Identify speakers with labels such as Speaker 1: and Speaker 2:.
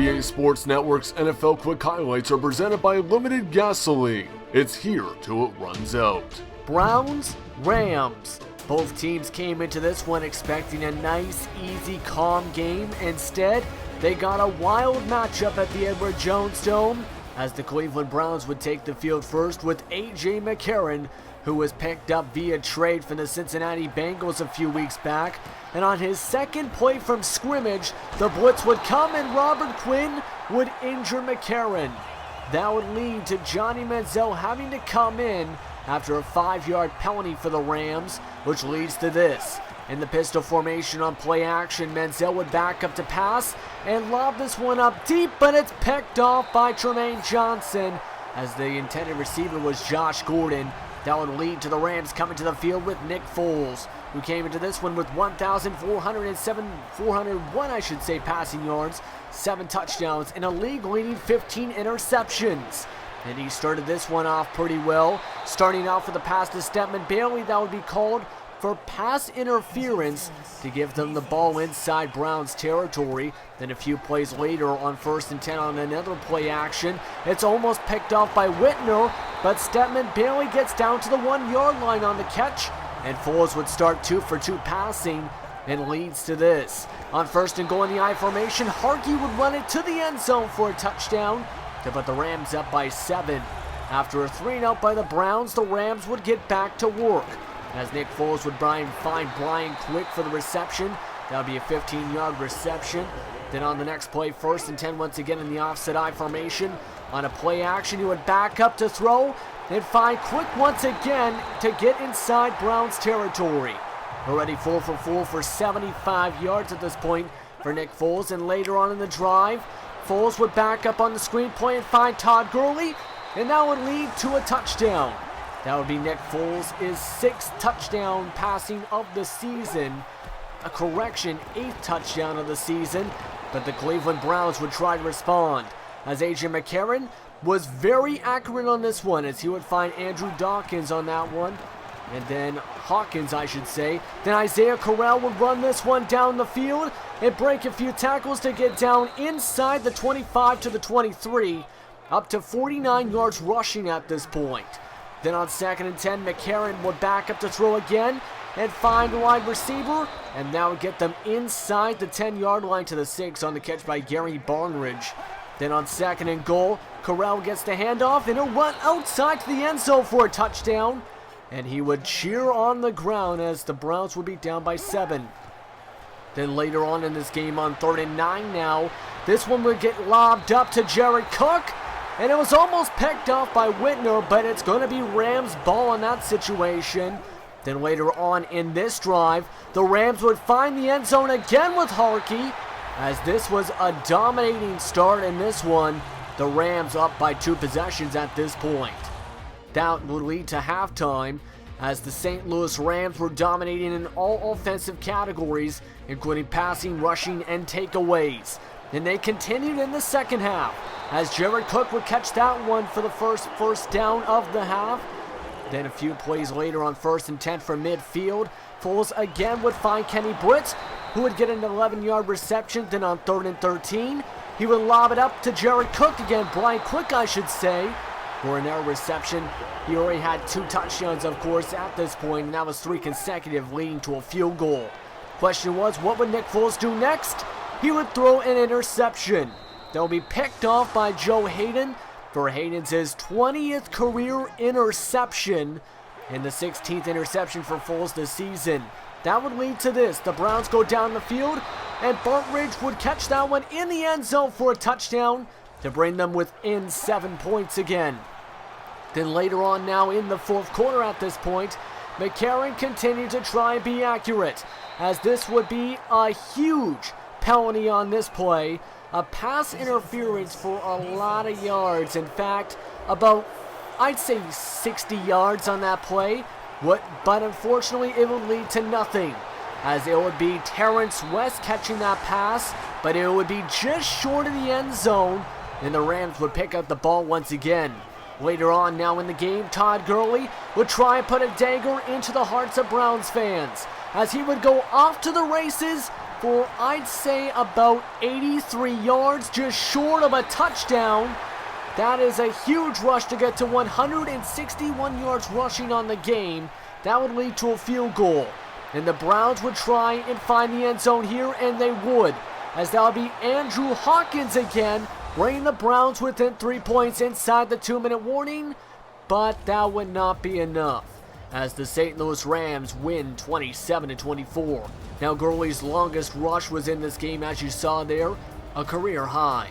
Speaker 1: EA Sports Network's NFL Quick Highlights are presented by Limited Gasoline. It's here till it runs out.
Speaker 2: Browns, Rams. Both teams came into this one expecting a nice, easy, calm game. Instead, they got a wild matchup at the Edward Jones Dome as the Cleveland Browns would take the field first with A.J. McCarron, who was picked up via trade from the Cincinnati Bengals a few weeks back. And on his second play from scrimmage, the blitz would come and Robert Quinn would injure McCarron. That would lead to Johnny Manziel having to come in after a 5-yard penalty for the Rams, which leads to this. In the pistol formation on play action, Manziel would back up to pass and lob this one up deep, but it's picked off by Tremaine Johnson as the intended receiver was Josh Gordon. That would lead to the Rams coming to the field with Nick Foles, who came into this one with 401 passing yards, 7 touchdowns, and a league-leading 15 interceptions. And he started this one off pretty well, starting off with a pass to Stephen Bailey that would be called for pass interference to give them the ball inside Browns territory. Then a few plays later on 1st and 10 on another play action, it's almost picked off by Whitner, but Stephen Bailey gets down to the 1-yard line on the catch, and Foles would start 2 for 2 passing and leads to this. On 1st and goal in the I formation, Harkey would run it to the end zone for a touchdown to put the Rams up by 7. After a 3-and-out by the Browns, the Rams would get back to work as Nick Foles would find Brian Quick for the reception. That would be a 15-yard reception. Then on the next play, 1st and 10 once again in the offset I formation. On a play action, he would back up to throw and find Quick once again to get inside Browns territory. Already 4 for 4 for 75 yards at this point for Nick Foles. And later on in the drive, Foles would back up on the screenplay and find Todd Gurley, and that would lead to a touchdown. That would be Nick Foles' 6th touchdown passing of the season. A correction, 8th touchdown of the season, but the Cleveland Browns would try to respond as A.J. McCarron was very accurate on this one as he would find Andrew Dawkins on that one. And then Hawkins, I should say. Then Isaiah Corral would run this one down the field and break a few tackles to get down inside the 25 to the 23, up to 49 yards rushing at this point. Then on 2nd and 10, McCarron would back up to throw again and find a wide receiver, and that would get them inside the 10-yard line to the 6 on the catch by Gary Barnridge. Then on 2nd and goal, Corral gets the handoff and he'll run outside to the end zone for a touchdown. And he would cheer on the ground as the Browns would be down by 7. Then later on in this game on 3rd and 9 now, this one would get lobbed up to Jared Cook. And it was almost picked off by Whitner, but it's going to be Rams ball in that situation. Then later on in this drive, the Rams would find the end zone again with Harkey, as this was a dominating start in this one. The Rams up by 2 possessions at this point. That would lead to halftime as the St. Louis Rams were dominating in all offensive categories, including passing, rushing, and takeaways. And they continued in the second half as Jared Cook would catch that one for the first down of the half. Then a few plays later on 1st and 10 from midfield, Foles again would find Kenny Britt, who would get an 11-yard reception. Then on 3rd and 13, he would lob it up to Jared Cook again, Brian Quick I should say, for an air reception. He already had 2 touchdowns of course at this point, and that was 3 consecutive leading to a field goal. Question was, what would Nick Foles do next? He would throw an interception that will be picked off by Joe Hayden for Hayden's 20th career interception and the 16th interception for Foles this season. That would lead to this. The Browns go down the field and Bartridge would catch that one in the end zone for a touchdown to bring them within 7 points again. Then later on now in the 4th quarter at this point, McCarron continued to try and be accurate as this would be a huge penalty on this play. A pass interference for a lot of yards. In fact, about, I'd say 60 yards on that play. But unfortunately, it would lead to nothing, as it would be Terrence West catching that pass, but it would be just short of the end zone, and the Rams would pick up the ball once again. Later on now in the game, Todd Gurley would try and put a dagger into the hearts of Browns fans, as he would go off to the races for, I'd say, about 83 yards, just short of a touchdown. That is a huge rush to get to 161 yards rushing on the game. That would lead to a field goal. And the Browns would try and find the end zone here, and they would, as that would be Andrew Hawkins again, bringing the Browns within 3 points inside the 2-minute warning, but that would not be enough, as the St. Louis Rams win 27-24. Now Gurley's longest rush was in this game, as you saw there, a career high.